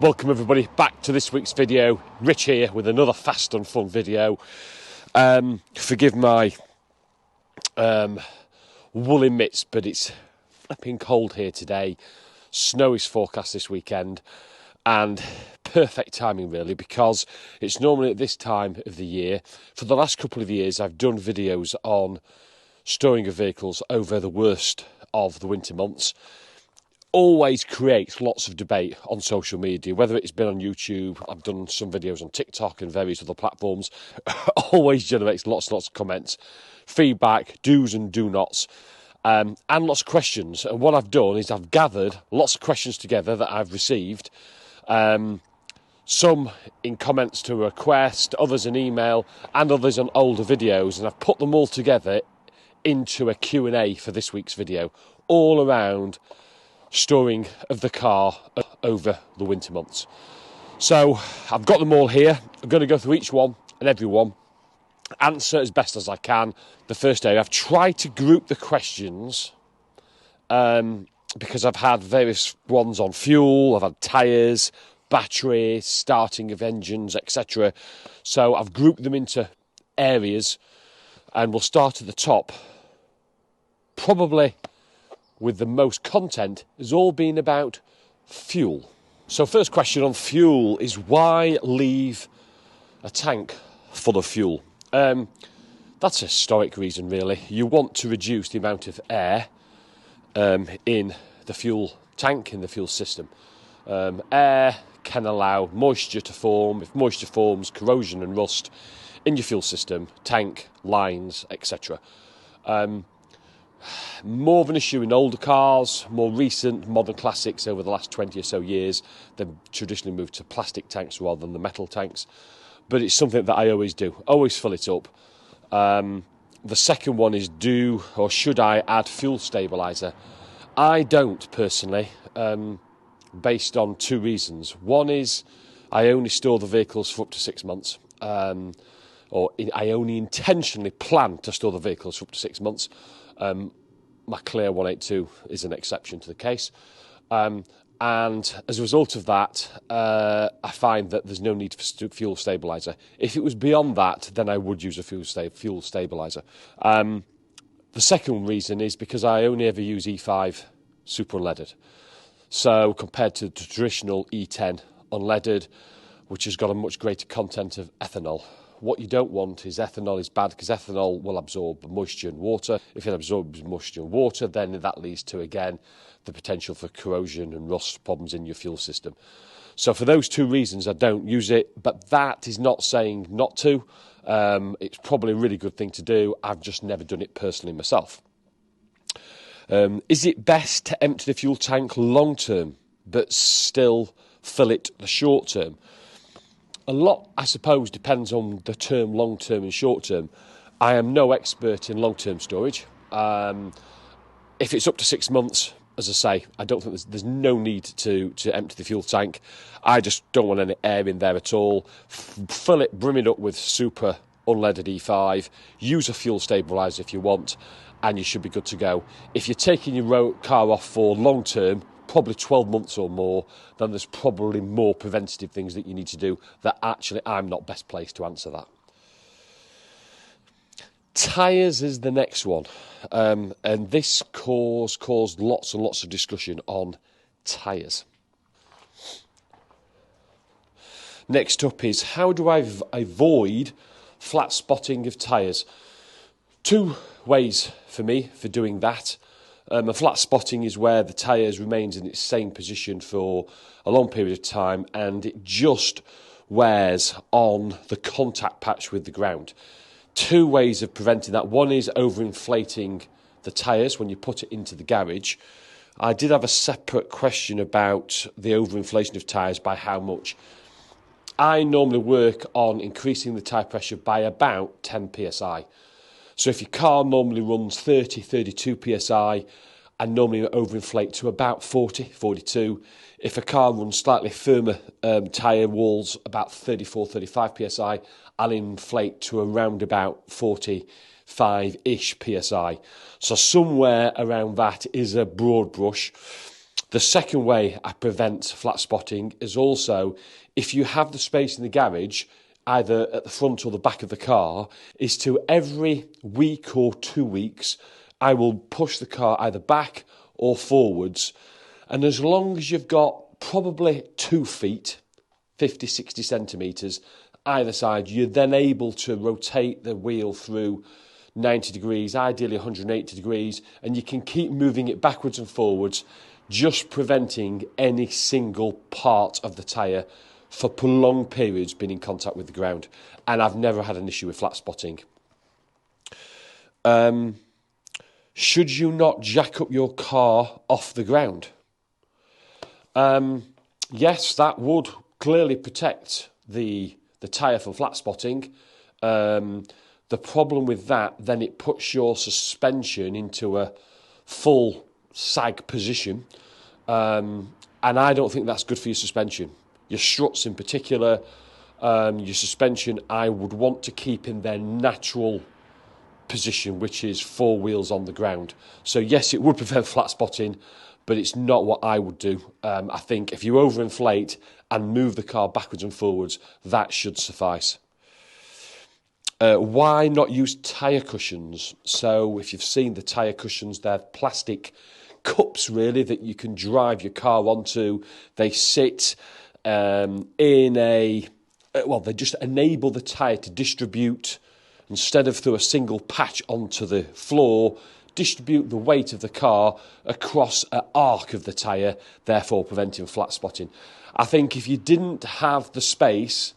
Welcome everybody back to this week's video. Rich here with another fast and fun video. Forgive my woolly mitts, but it's flipping cold here today. Snow is forecast this weekend, and perfect timing really, because it's normally at this time of the year. For the last couple of years I've done videos on storing of vehicles over the worst of the winter months. Always creates lots of debate on social media, whether it's been on YouTube, I've done some videos on TikTok and various other platforms. Always generates lots of comments, feedback, do's and do nots, and lots of questions. And what I've done is I've gathered lots of questions together that I've received, some in comments to a request, others in email, and others on older videos, and I've put them all together into a Q&A for this week's video, all around storing of the car over the winter months. So I've got them all here. I'm going to go through each one and every one, answer as best as I can. The first area, I've tried to group the questions because I've had various ones on fuel, I've had tyres, battery, starting of engines, etc. So I've grouped them into areas, and we'll start at the top. Probably with the most content has all been about fuel. So first question on fuel is, why leave a tank full of fuel? That's a historic reason really. You want to reduce the amount of air in the fuel tank, in the fuel system. Air can allow moisture to form. If moisture forms, corrosion and rust in your fuel system, tank, lines, etc. More of an issue in older cars. More recent modern classics over the last 20 or so years, they've traditionally moved to plastic tanks rather than the metal tanks, but it's something that I always do, always fill it up. The second one is, do or should I add fuel stabiliser? I don't personally, based on two reasons. One is I only store the vehicles for up to 6 months, I only intentionally plan to store the vehicles for up to 6 months. My Clear 182 is an exception to the case. And as a result of that, I find that there's no need for fuel stabiliser. If it was beyond that, then I would use a fuel stabiliser. The second reason is because I only ever use E5 super unleaded. So compared to the traditional E10 unleaded, which has got a much greater content of ethanol. What you don't want is ethanol is bad, because ethanol will absorb moisture and water. If it absorbs moisture and water, then that leads to, again, the potential for corrosion and rust problems in your fuel system. So for those two reasons, I don't use it, but that is not saying not to. It's probably a really good thing to do. I've just never done it personally myself. Is it best to empty the fuel tank long term, but still fill it the short term? A lot, I suppose, depends on the term long term and short term. I am no expert in long term storage. If it's up to 6 months, as I say, I don't think there's no need to empty the fuel tank. I just don't want any air in there at all. Fill it, brim it up with super unleaded E5. Use a fuel stabiliser if you want, and you should be good to go. If you're taking your car off for long term, probably 12 months or more, then there's probably more preventative things that you need to do that actually I'm not best placed to answer that. Tyres is the next one, and this caused lots and lots of discussion on tyres. Next up is, how do I avoid flat spotting of tyres? Two ways for me for doing that. A flat spotting is where the tyres remains in its same position for a long period of time and it just wears on the contact patch with the ground. Two ways of preventing that. One is overinflating the tyres when you put it into the garage. I did have a separate question about the overinflation of tyres, by how much. I normally work on increasing the tyre pressure by about 10 psi. So if your car normally runs 30, 32 psi, I normally overinflate to about 40, 42. If a car runs slightly firmer tyre walls, about 34, 35 psi, I'll inflate to around about 45-ish psi. So somewhere around that is a broad brush. The second way I prevent flat spotting is also, if you have the space in the garage, either at the front or the back of the car, is to every week or 2 weeks, I will push the car either back or forwards. And as long as you've got probably 2 feet, 50, 60 centimetres either side, you're then able to rotate the wheel through 90 degrees, ideally 180 degrees, and you can keep moving it backwards and forwards, just preventing any single part of the tyre for prolonged periods being in contact with the ground. And I've never had an issue with flat spotting. Should you not jack up your car off the ground? Yes, that would clearly protect the tyre from flat spotting. The problem with that, then it puts your suspension into a full sag position, and I don't think that's good for your suspension. Your struts in particular, your suspension, I would want to keep in their natural position, which is 4 wheels on the ground. So yes, it would prevent flat spotting, but it's not what I would do. I think if you overinflate and move the car backwards and forwards, that should suffice. Why not use tyre cushions? So if you've seen the tyre cushions, they're plastic cups really that you can drive your car onto. They sit in a... they just enable the tyre to distribute, instead of through a single patch onto the floor, distribute the weight of the car across an arc of the tyre, therefore preventing flat spotting. I think if you didn't have the space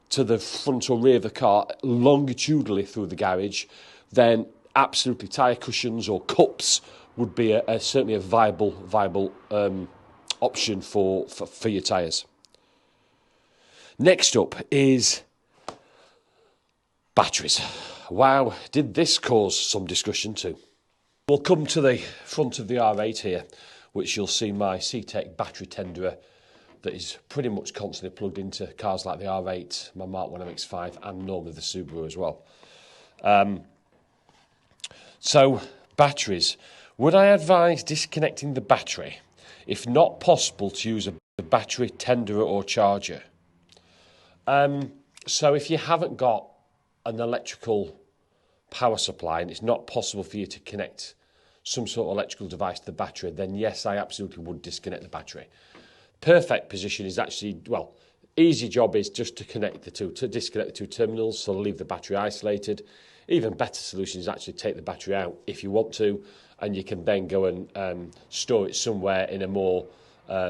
to the front or rear of the car longitudinally through the garage, then absolutely tyre cushions or cups would be certainly a viable option for your tyres. Next up is batteries. Wow, did this cause some discussion too? We'll come to the front of the R8 here, which you'll see my CTEK battery tenderer that is pretty much constantly plugged into cars like the R8, my Mark 1 MX-5, and normally the Subaru as well. So, batteries. Would I advise disconnecting the battery? If not possible, to use a battery tenderer or charger? So if you haven't got an electrical power supply and it's not possible for you to connect some sort of electrical device to the battery, then yes, I absolutely would disconnect the battery. Perfect position is actually, easy job is just to disconnect the two terminals, so leave the battery isolated. Even better solution is actually take the battery out if you want to, and you can then go and store it somewhere in a more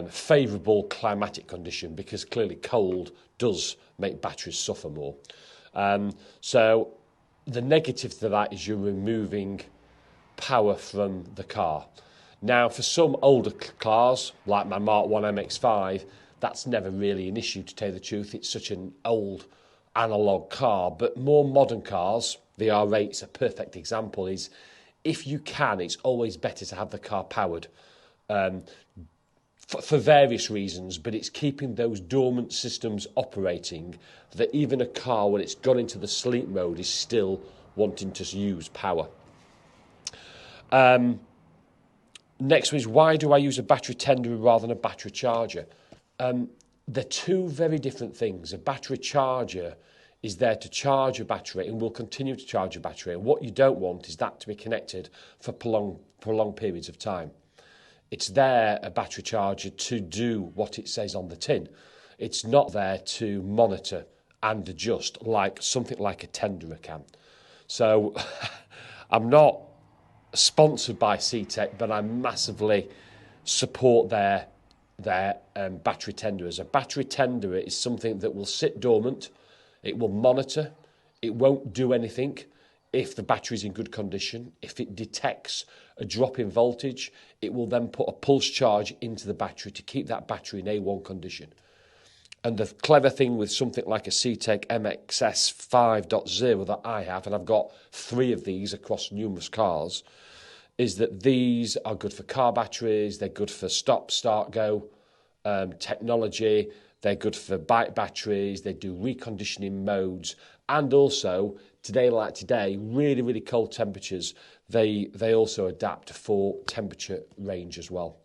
favourable climatic condition, because clearly cold does make batteries suffer more. So the negative to that is you're removing power from the car. Now, for some older cars, like my Mark 1 MX-5, that's never really an issue, to tell you the truth. It's such an old analogue car. But more modern cars, the R8's a perfect example, is if you can, it's always better to have the car powered for various reasons, but it's keeping those dormant systems operating, that even a car, when it's gone into the sleep mode, is still wanting to use power. Next one is, why do I use a battery tenderer rather than a battery charger? They're two very different things. A battery charger is there to charge a battery and will continue to charge a battery. And what you don't want is that to be connected for prolonged periods of time. It's there, a battery charger, to do what it says on the tin. It's not there to monitor and adjust like something like a tenderer can. So I'm not sponsored by CTEK, but I massively support their battery tenderers. A battery tenderer is something that will sit dormant, it will monitor, it won't do anything if the battery is in good condition. If it detects a drop in voltage, it will then put a pulse charge into the battery to keep that battery in A1 condition. And the clever thing with something like a CTEK MXS 5.0 that I have, and I've got 3 of these across numerous cars, is that these are good for car batteries, they're good for stop, start, go technology, they're good for bike batteries, they do reconditioning modes, and also, today, really, really cold temperatures, they also adapt for temperature range as well.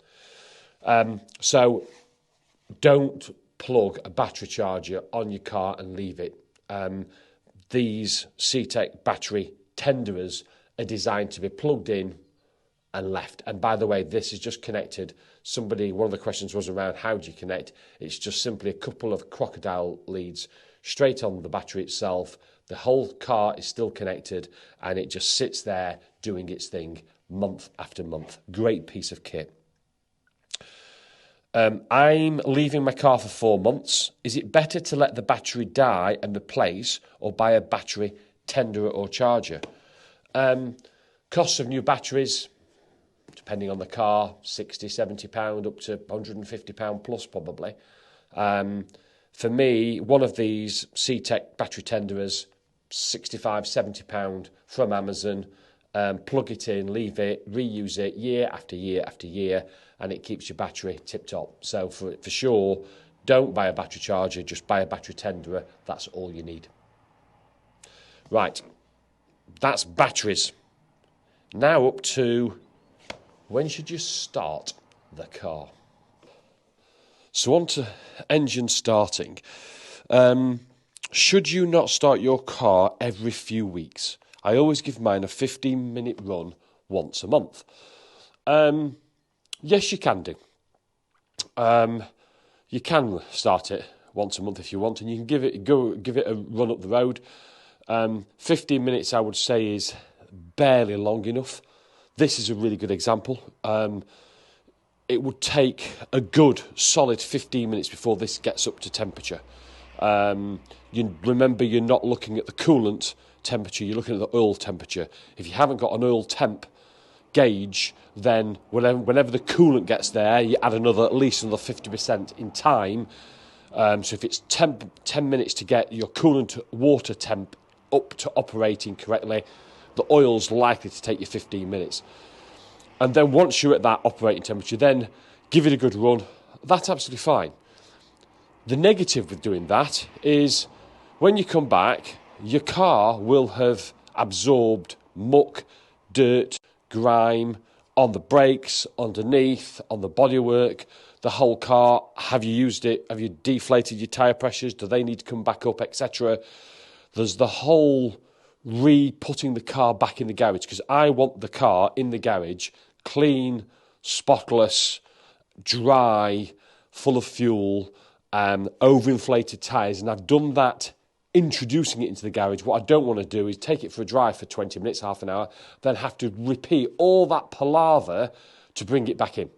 So don't plug a battery charger on your car and leave it. These CTEK battery tenderers are designed to be plugged in and left. And by the way, this is just connected. One of the questions was around how do you connect? It's just simply a couple of crocodile leads straight on the battery itself. The whole car is still connected and it just sits there doing its thing month after month. Great piece of kit. I'm leaving my car for 4 months. Is it better to let the battery die and replace or buy a battery tenderer or charger? Costs of new batteries, depending on the car, £60, £70 up to £150 plus probably. For me, one of these CTEK battery tenderers, £65, £70 from Amazon. Plug it in, leave it, reuse it year after year after year, and it keeps your battery tip-top. So for sure, don't buy a battery charger, just buy a battery tenderer. That's all you need. Right, that's batteries. Now up to when should you start the car? So on to engine starting. Should you not start your car every few weeks? I always give mine a 15-minute run once a month. Yes, you can do. You can start it once a month if you want, and you can give it a run up the road. 15 minutes, I would say, is barely long enough. This is a really good example. It would take a good solid 15 minutes before this gets up to temperature. You remember, you're not looking at the coolant temperature, you're looking at the oil temperature. If you haven't got an oil temp gauge, then whenever the coolant gets there, you add at least another 50% in time. So if it's 10 minutes to get your coolant water temp up to operating correctly, the oil's likely to take you 15 minutes. And then once you're at that operating temperature, then give it a good run. That's absolutely fine. The negative with doing that is when you come back, your car will have absorbed muck, dirt, grime on the brakes, underneath, on the bodywork, the whole car. Have you used it? Have you deflated your tyre pressures? Do they need to come back up, etc.? There's the whole re-putting the car back in the garage, because I want the car in the garage clean, spotless, dry, full of fuel, overinflated tyres, and I've done that introducing it into the garage. What I don't want to do is take it for a drive for 20 minutes, half an hour, then have to repeat all that palaver to bring it back in.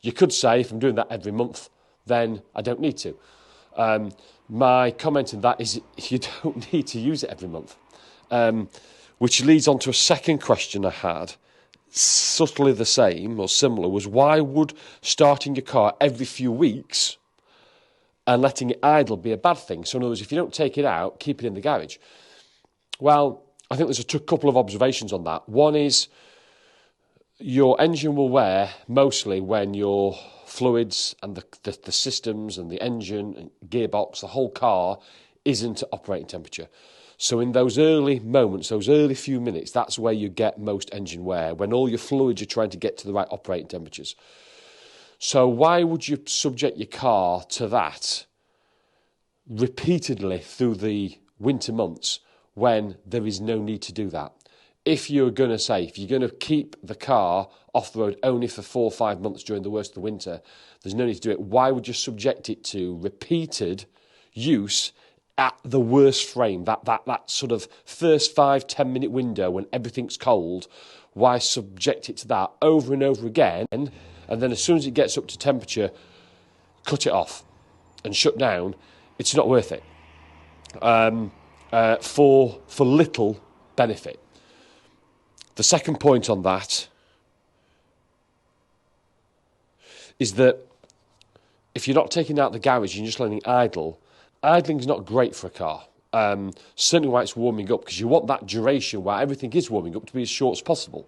You could say, if I'm doing that every month, then I don't need to. My comment on that is you don't need to use it every month. Which leads on to a second question I had, subtly the same or similar, was why would starting your car every few weeks and letting it idle be a bad thing? So in other words, if you don't take it out, keep it in the garage. Well, I think there's a couple of observations on that. One is your engine will wear mostly when your fluids and the systems and the engine and gearbox, the whole car, isn't at operating temperature. So in those early moments, those early few minutes, that's where you get most engine wear, when all your fluids are trying to get to the right operating temperatures. So why would you subject your car to that repeatedly through the winter months when there is no need to do that? If you're going to keep the car off the road only for 4 or 5 months during the worst of the winter, there's no need to do it. Why would you subject it to repeated use at the worst frame, that sort of first 5-10 minute window when everything's cold? Why subject it to that over and over again? And then as soon as it gets up to temperature, cut it off and shut down. It's not worth it for little benefit. The second point on that is that if you're not taking it out the garage and you're just letting it idle, idling is not great for a car. Certainly while it's warming up, because you want that duration while everything is warming up to be as short as possible.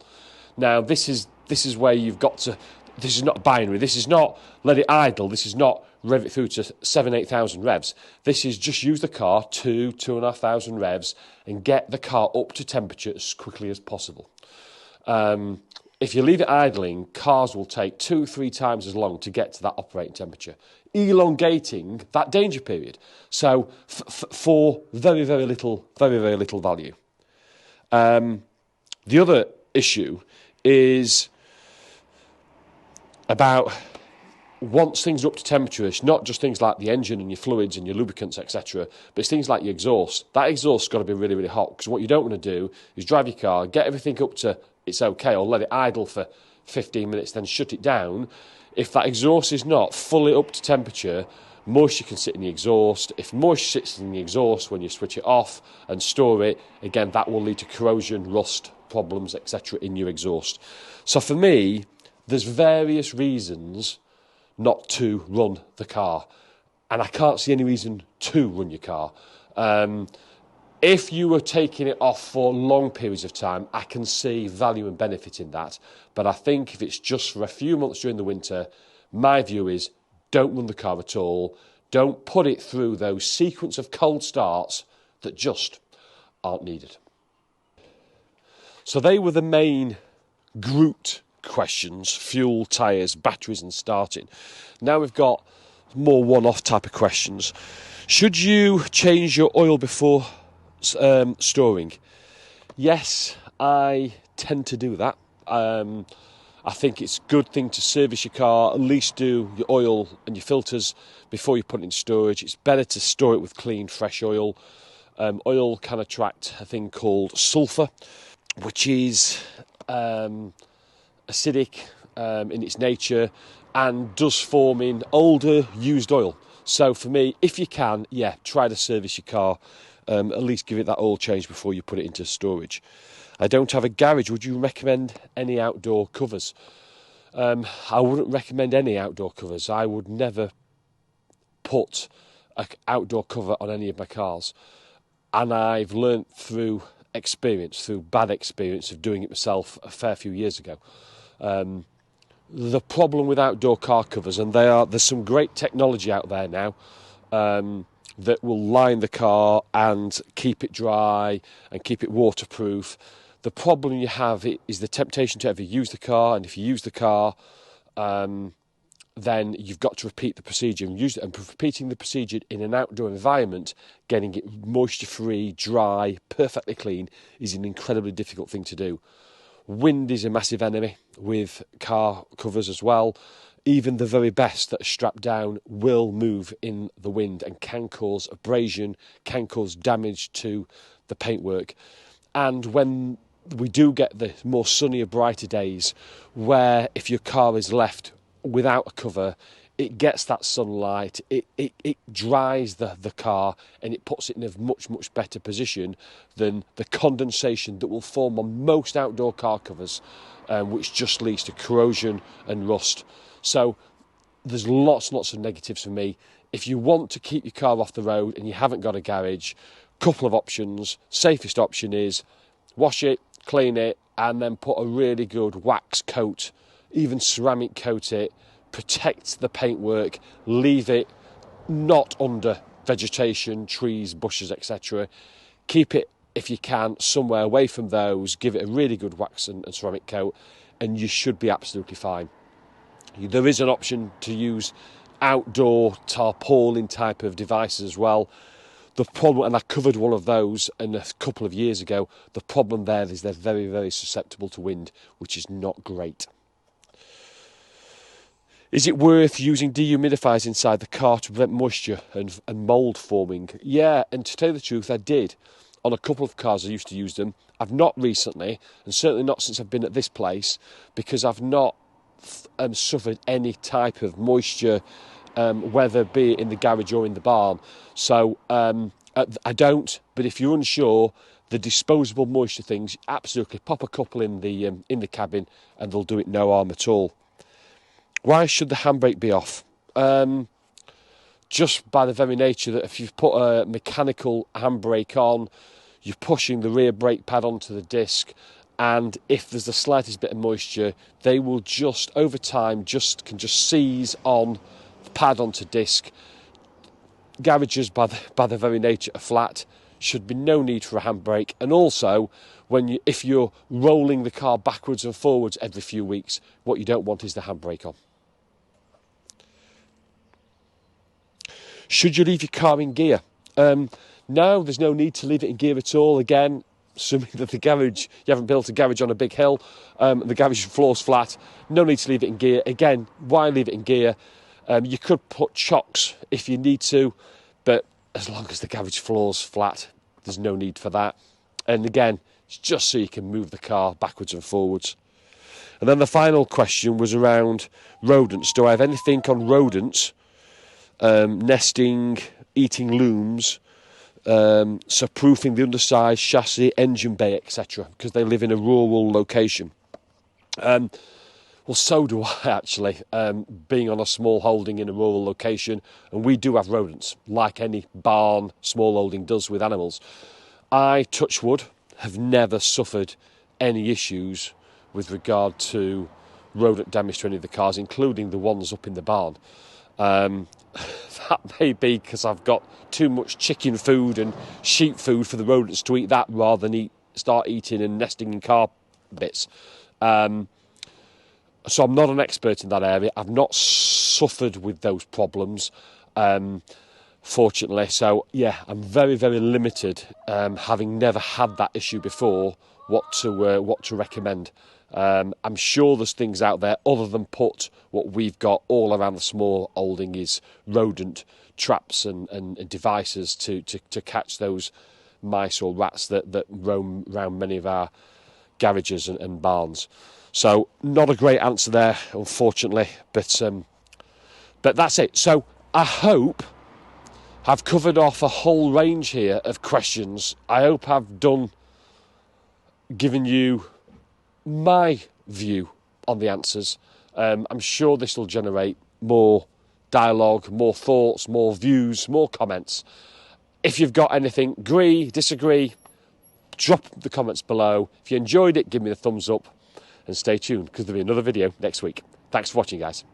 Now, this is where you've got to. This is not binary. This is not let it idle. This is not rev it through to 7,000-8,000 revs. This is just use the car 2,500 revs and get the car up to temperature as quickly as possible. if you leave it idling, cars will take 2-3 times as long to get to that operating temperature, elongating that danger period. So for very, very little value. The other issue is about once things are up to temperature, it's not just things like the engine and your fluids and your lubricants, etc., but it's things like your exhaust. That exhaust's got to be really, really hot, because what you don't want to do is drive your car, get everything up to it's okay, or let it idle for 15 minutes, then shut it down. If that exhaust is not fully up to temperature, moisture can sit in the exhaust. If moisture sits in the exhaust when you switch it off and store it, again, that will lead to corrosion, rust, problems, etc. in your exhaust. So for me, there's various reasons not to run the car, and I can't see any reason to run your car. If you were taking it off for long periods of time, I can see value and benefit in that. But I think if it's just for a few months during the winter, my view is don't run the car at all. Don't put it through those sequence of cold starts that just aren't needed. So they were the main grouped questions: fuel, tyres, batteries and starting. Now we've got more one-off type of questions. Should you change your oil before storing? Yes, I tend to do that. I think it's a good thing to service your car, at least do your oil and your filters before you put it in storage. It's better to store it with clean, fresh oil. Oil can attract a thing called sulphur, which is acidic in its nature and does form in older used oil. So for me, if you can, try to service your car. At least give it that oil change before you put it into storage. I don't have a garage. Would you recommend any outdoor covers? I wouldn't recommend any outdoor covers. I would never put an outdoor cover on any of my cars. And I've learnt through bad experience of doing it myself a fair few years ago. The problem with outdoor car covers, and there's some great technology out there now, that will line the car and keep it dry and keep it waterproof. The problem you have is the temptation to ever use the car, and if you use the car, then you've got to repeat the procedure. And repeating the procedure in an outdoor environment, getting it moisture-free, dry, perfectly clean, is an incredibly difficult thing to do. Wind is a massive enemy with car covers as well. Even the very best that are strapped down will move in the wind and can cause abrasion, can cause damage to the paintwork. And when we do get the more sunnier, brighter days, where if your car is left without a cover, it gets that sunlight, it dries the car, and it puts it in a much, much better position than the condensation that will form on most outdoor car covers, which just leads to corrosion and rust. So there's lots of negatives for me. If you want to keep your car off the road and you haven't got a garage, couple of options. Safest option is wash it, clean it, and then put a really good wax coat, even ceramic coat it, protect the paintwork, leave it not under vegetation, trees, bushes, etc. Keep it, if you can, somewhere away from those, give it a really good wax and ceramic coat, and you should be absolutely fine. There is an option to use outdoor tarpaulin type of devices as well. The problem, and I covered one of those a couple of years ago, the problem there is they're very, very susceptible to wind, which is not great. Is it worth using dehumidifiers inside the car to prevent moisture and mould forming? Yeah, and to tell you the truth, I did. On a couple of cars I used to use them. I've not recently, and certainly not since I've been at this place, because I've not suffered any type of moisture, whether be it in the garage or in the barn. So I don't, but if you're unsure, the disposable moisture things, absolutely pop a couple in the cabin and they'll do it no harm at all. Why should the handbrake be off? Just by the very nature that if you've put a mechanical handbrake on, you're pushing the rear brake pad onto the disc, and if there's the slightest bit of moisture, they will just, over time, can seize on the pad onto disc. Garages, by the very nature, are flat, should be no need for a handbrake. And also, if you're rolling the car backwards and forwards every few weeks, what you don't want is the handbrake on. Should you leave your car in gear? No, there's no need to leave it in gear at all. Again, assuming that the garage, you haven't built a garage on a big hill, the garage floor's flat, no need to leave it in gear. Again, why leave it in gear? You could put chocks if you need to, but as long as the garage floor's flat, there's no need for that. And again, it's just so you can move the car backwards and forwards. And then the final question was around rodents. Do I have anything on rodents, nesting, eating looms, so proofing the underside, chassis, engine bay, etc., because they live in a rural location? Well, so do I, actually, being on a small holding in a rural location, and we do have rodents, like any barn small holding does with animals. I, touch wood, have never suffered any issues with regard to rodent damage to any of the cars, including the ones up in the barn. That may be because I've got too much chicken food and sheep food for the rodents to eat that rather than start eating and nesting in car bits. So I'm not an expert in that area. I've not suffered with those problems, fortunately. So yeah, I'm very, very limited, having never had that issue before, what to recommend. I'm sure there's things out there other than put what we've got all around the small holding is rodent traps and devices to catch those mice or rats that roam around many of our garages and barns. So not a great answer there, unfortunately, but that's it. So I hope I've covered off a whole range here of questions. I hope I've given you my view on the answers. I'm sure this will generate more dialogue, more thoughts, more views, more comments. If you've got anything, agree, disagree, drop the comments below. If you enjoyed it, give me the thumbs up and stay tuned because there'll be another video next week. Thanks for watching, guys.